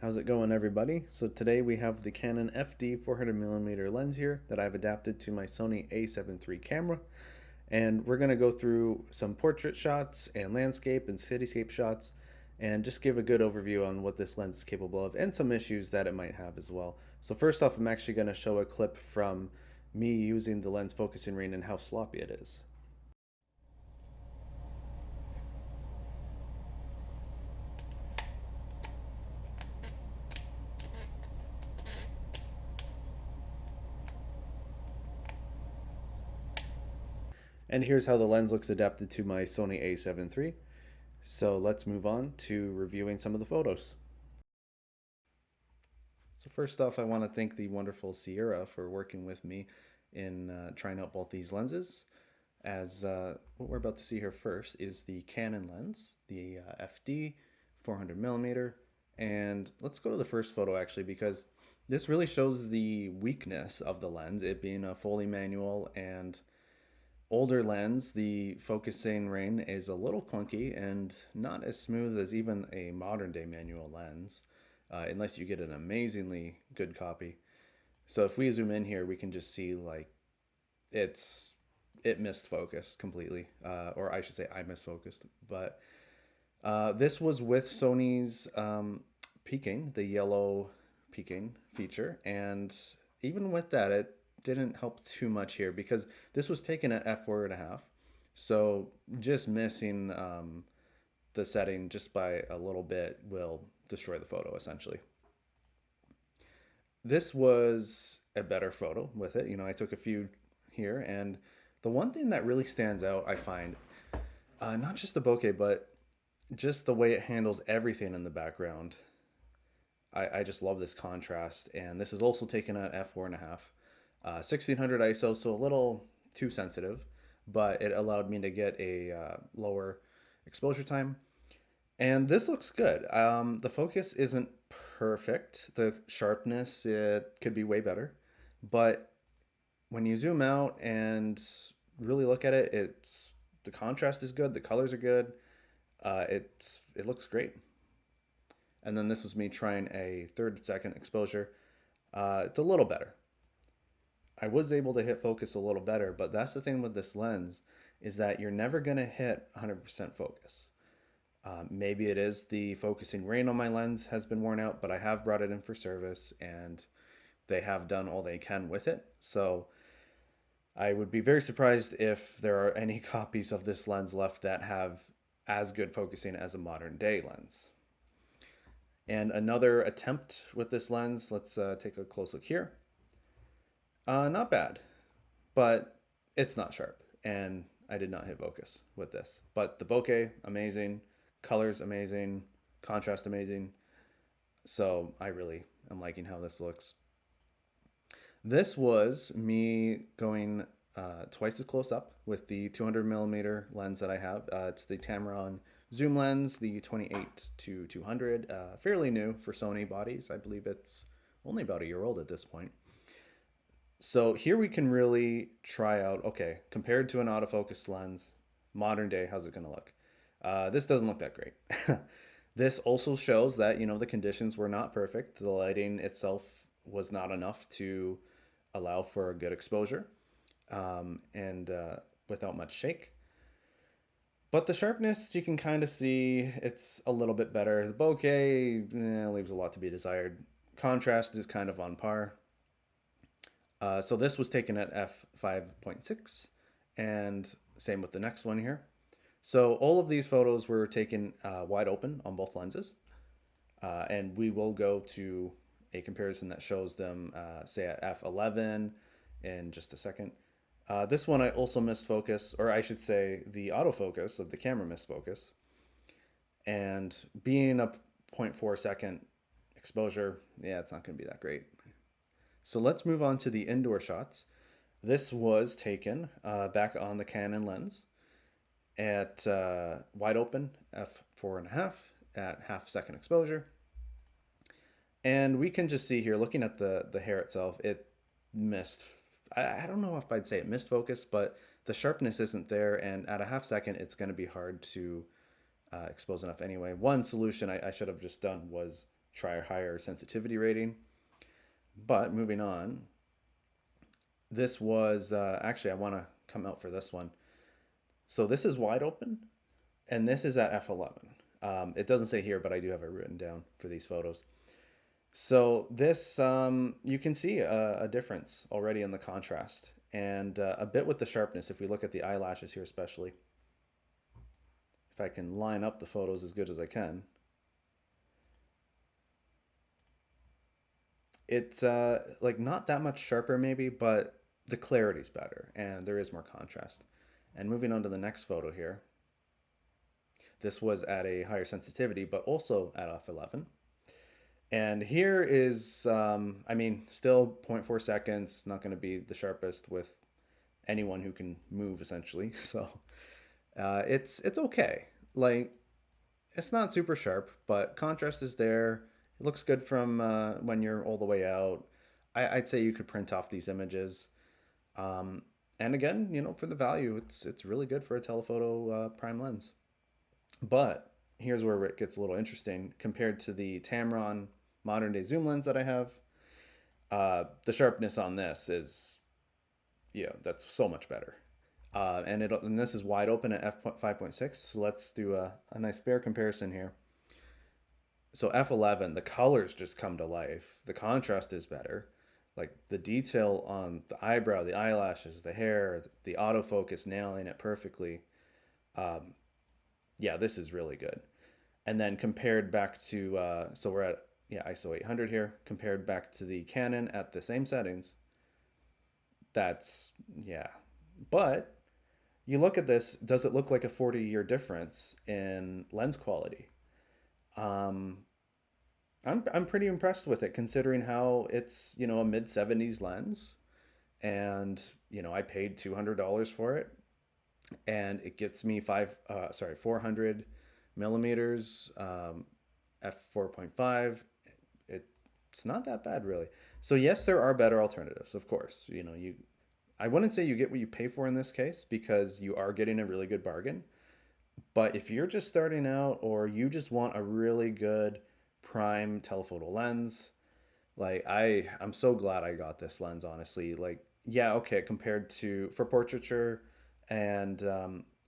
How's it going, everybody? So today we have the Canon FD 400mm lens here that I've adapted to my Sony A7 III camera. And we're going to go through some portrait shots and landscape and cityscape shots and just give a good overview on what this lens is capable of and some issues that it might have as well. So first off, I'm actually going to show a clip from me using the lens focusing ring and how sloppy it is. And here's how the lens looks adapted to my Sony A7 III. So let's move on to reviewing some of the photos. So first off, I want to thank the wonderful Sierra for working with me in trying out both these lenses. As what we're about to see here first is the Canon lens, the FD 400mm. And let's go to the first photo actually, because this really shows the weakness of the lens, it being a fully manual and older lens. The focusing ring is a little clunky and not as smooth as even a modern day manual lens, unless you get an amazingly good copy. So if we zoom in here, we can just see like it missed focus completely, or I should say I misfocused. But this was with Sony's peaking, the yellow peaking feature, and even with that, it didn't help too much here because this was taken at f4.5, so just missing the setting just by a little bit will destroy the photo essentially. This was a better photo with it. You know, I took a few here, and the one thing that really stands out, I find, not just the bokeh, but just the way it handles everything in the background. I just love this contrast, and this is also taken at f4.5. 1600 ISO, so a little too sensitive, but it allowed me to get a lower exposure time. And this looks good. The focus isn't perfect. The sharpness, it could be way better. But when you zoom out and really look at it, the contrast is good. The colors are good. It looks great. And then this was me trying a 30-second exposure. It's a little better. I was able to hit focus a little better, but that's the thing with this lens, is that you're never going to hit 100% focus. Maybe it is the focusing ring on my lens has been worn out, but I have brought it in for service and they have done all they can with it. So I would be very surprised if there are any copies of this lens left that have as good focusing as a modern day lens. And another attempt with this lens, let's take a close look here. Not bad, but it's not sharp, and I did not hit focus with this. But the bokeh, amazing. Colors, amazing. Contrast, amazing. So I really am liking how this looks. This was me going twice as close up with the 200mm lens that I have. It's the Tamron zoom lens, the 28-200, fairly new for Sony bodies. I believe it's only about a year old at this point. So here we can really try out, okay, compared to an autofocus lens, modern day, how's it going to look? This doesn't look that great. This also shows that, you know, the conditions were not perfect. The lighting itself was not enough to allow for a good exposure and without much shake. But the sharpness, you can kind of see it's a little bit better. The bokeh leaves a lot to be desired. Contrast is kind of on par. So this was taken at f5.6, and same with the next one here. So all of these photos were taken wide open on both lenses, and we will go to a comparison that shows them, say at f11 in just a second. This one I also missed focus, or I should say the autofocus of the camera missed focus. And being a 0.4 second exposure, yeah, it's not going to be that great. So let's move on to the indoor shots. This was taken back on the Canon lens at wide open, f4.5 at half-second exposure. And we can just see here, looking at the hair itself, it missed. I don't know if I'd say it missed focus, but the sharpness isn't there, and at a half second, it's going to be hard to expose enough anyway. One solution I should have just done was try a higher sensitivity rating. But moving on, this was actually, I want to come out for this one. So this is wide open, and this is at f11. It doesn't say here, but I do have it written down for these photos. So this, you can see a difference already in the contrast and a bit with the sharpness. If we look at the eyelashes here, especially, if I can line up the photos as good as I can, it's like not that much sharper maybe, but the clarity's better and there is more contrast. And moving on to the next photo here, this was at a higher sensitivity, but also at f11. And here is, I mean, still 0.4 seconds, not going to be the sharpest with anyone who can move essentially. So it's okay. Like, it's not super sharp, but contrast is there. It looks good from when you're all the way out. I'd say you could print off these images. Um, and again, you know, for the value, it's really good for a telephoto prime lens. But here's where it gets a little interesting compared to the Tamron modern day zoom lens that I have. The sharpness on this is, yeah, that's so much better. And this is wide open at f5.6. So let's do a nice fair comparison here. So f11, the colors just come to life. The contrast is better. Like the detail on the eyebrow, the eyelashes, the hair, the autofocus nailing it perfectly. Um, yeah, this is really good. And then compared back to, so we're at, yeah, ISO 800 here, compared back to the Canon at the same settings. That's, yeah. But you look at this, does it look like a 40-year difference in lens quality? Um, I'm pretty impressed with it considering how it's, you know, a mid 70s lens and, you know, I paid $200 for it and it gets me 400 millimeters, f4.5. It's not that bad really. So yes, there are better alternatives, of course. You know, I wouldn't say you get what you pay for in this case because you are getting a really good bargain. But if you're just starting out or you just want a really good prime telephoto lens, like I'm so glad I got this lens, honestly. Like, yeah, okay, compared to for portraiture and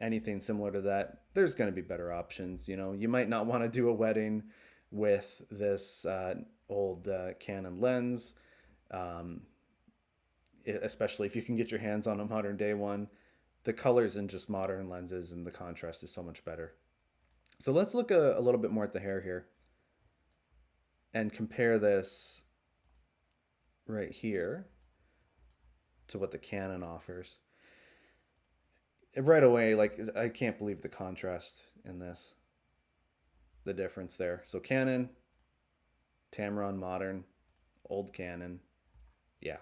anything similar to that, there's going to be better options. You know, you might not want to do a wedding with this old Canon lens, um, especially if you can get your hands on a modern day one. The colors in just modern lenses and the contrast is so much better. So let's look a little bit more at the hair here and compare this right here to what the Canon offers. Right away, like I can't believe the contrast in this, the difference there. So Canon, Tamron modern, old Canon. Yeah.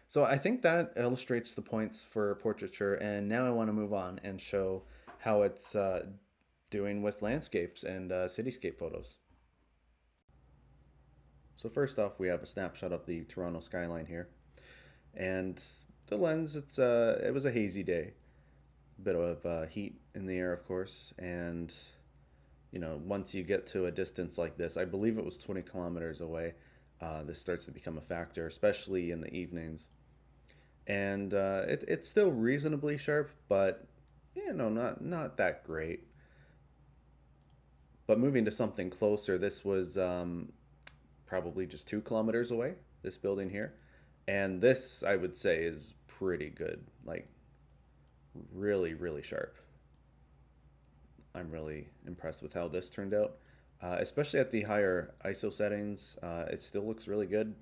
So I think that illustrates the points for portraiture, and now I want to move on and show how it's doing with landscapes and cityscape photos. So first off, we have a snapshot of the Toronto skyline here, and the lens. It was a hazy day, a bit of heat in the air, of course, and you know once you get to a distance like this, I believe it was 20 kilometers away. This starts to become a factor, especially in the evenings. And it's still reasonably sharp, but you know, not that great. But moving to something closer, this was probably just 2 kilometers away. This building here, and this I would say is pretty good. Like really sharp. I'm really impressed with how this turned out, especially at the higher ISO settings. It still looks really good.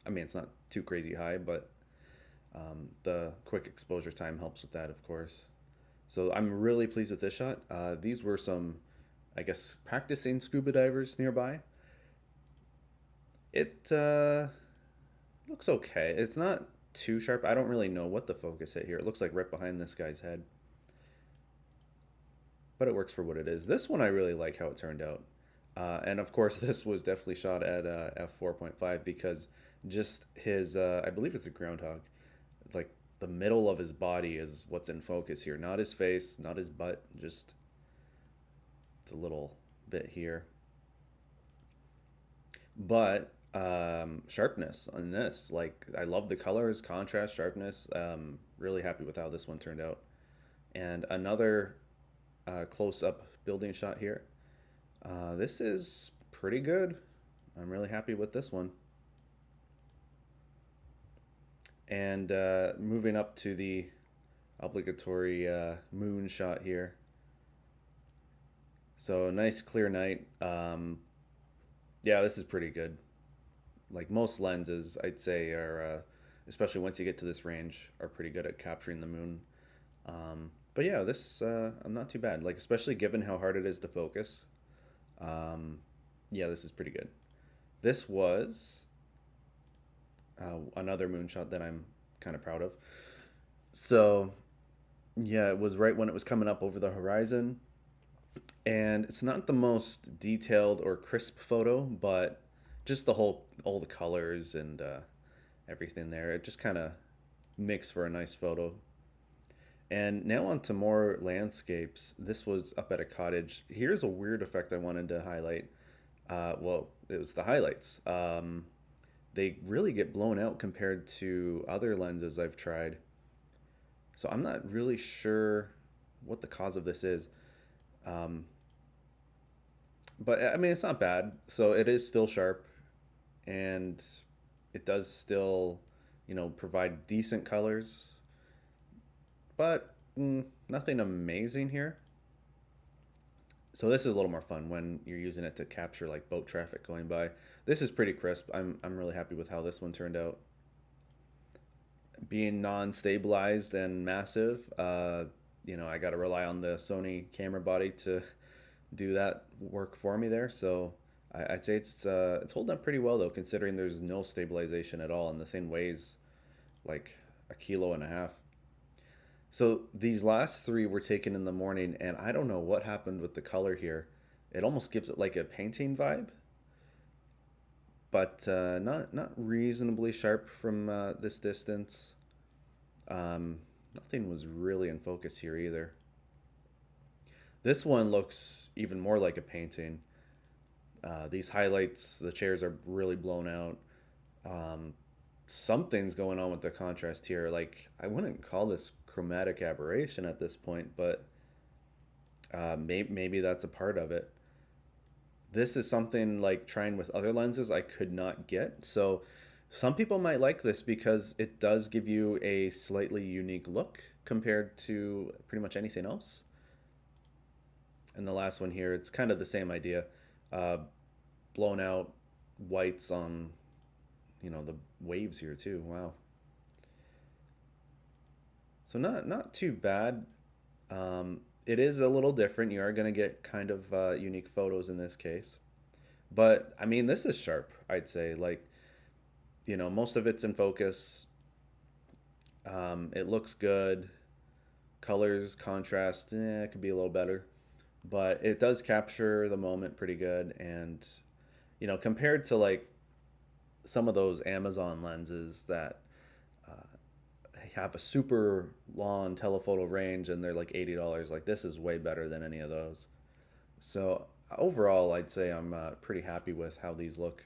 I mean, it's not too crazy high, but the quick exposure time helps with that, of course. So I'm really pleased with this shot. These were some, I guess, practicing scuba divers nearby. It looks okay. It's not too sharp. I don't really know what the focus hit here. It looks like right behind this guy's head. But it works for what it is. This one I really like how it turned out. And of course, this was definitely shot at f4.5 because just his, I believe it's a groundhog, like the middle of his body is what's in focus here. Not his face, not his butt, just the little bit here. But sharpness on this, like I love the colors, contrast, sharpness. Really happy with how this one turned out. And another close-up building shot here. This is pretty good. I'm really happy with this one. And moving up to the obligatory moon shot here. So nice clear night. Yeah, this is pretty good. Like most lenses, I'd say are, especially once you get to this range, are pretty good at capturing the moon. But yeah, this I'm not too bad. Like especially given how hard it is to focus. Um, yeah, this is pretty good. This was another moonshot that I'm kind of proud of. So yeah, it was right when it was coming up over the horizon, and it's not the most detailed or crisp photo, but just the whole all the colors and everything there, it just kind of makes for a nice photo. And now on to more landscapes. This was up at a cottage. Here's a weird effect I wanted to highlight. Well, it was the highlights. They really get blown out compared to other lenses I've tried. So I'm not really sure what the cause of this is. Um, but I mean, it's not bad. So it is still sharp, and it does still, provide decent colors, but nothing amazing here. So this is a little more fun when you're using it to capture like boat traffic going by. This is pretty crisp. I'm really happy with how this one turned out. Being non-stabilized and massive, I got to rely on the Sony camera body to do that work for me there. So I'd say it's holding up pretty well though, considering there's no stabilization at all, and the thing weighs like a kilo and a half. So these last three were taken in the morning, and I don't know what happened with the color here. It almost gives it like a painting vibe, but not reasonably sharp from this distance. Nothing was really in focus here either. This one looks even more like a painting. These highlights, the chairs are really blown out. Um, Something's going on with the contrast here. Like I wouldn't call this chromatic aberration at this point, but maybe that's a part of it. This is something like trying with other lenses I could not get. So some people might like this because it does give you a slightly unique look compared to pretty much anything else. And the last one here, it's kind of the same idea. Uh, Blown out whites on, the waves here too. Wow. So not too bad. It is a little different. You are going to get kind of unique photos in this case. But I mean, this is sharp, I'd say. Like, most of it's in focus. It looks good. Colors, contrast, it could be a little better. But it does capture the moment pretty good. And, compared to like some of those Amazon lenses that have a super long telephoto range and they're like $80, like this is way better than any of those. So overall, I'd say I'm pretty happy with how these look.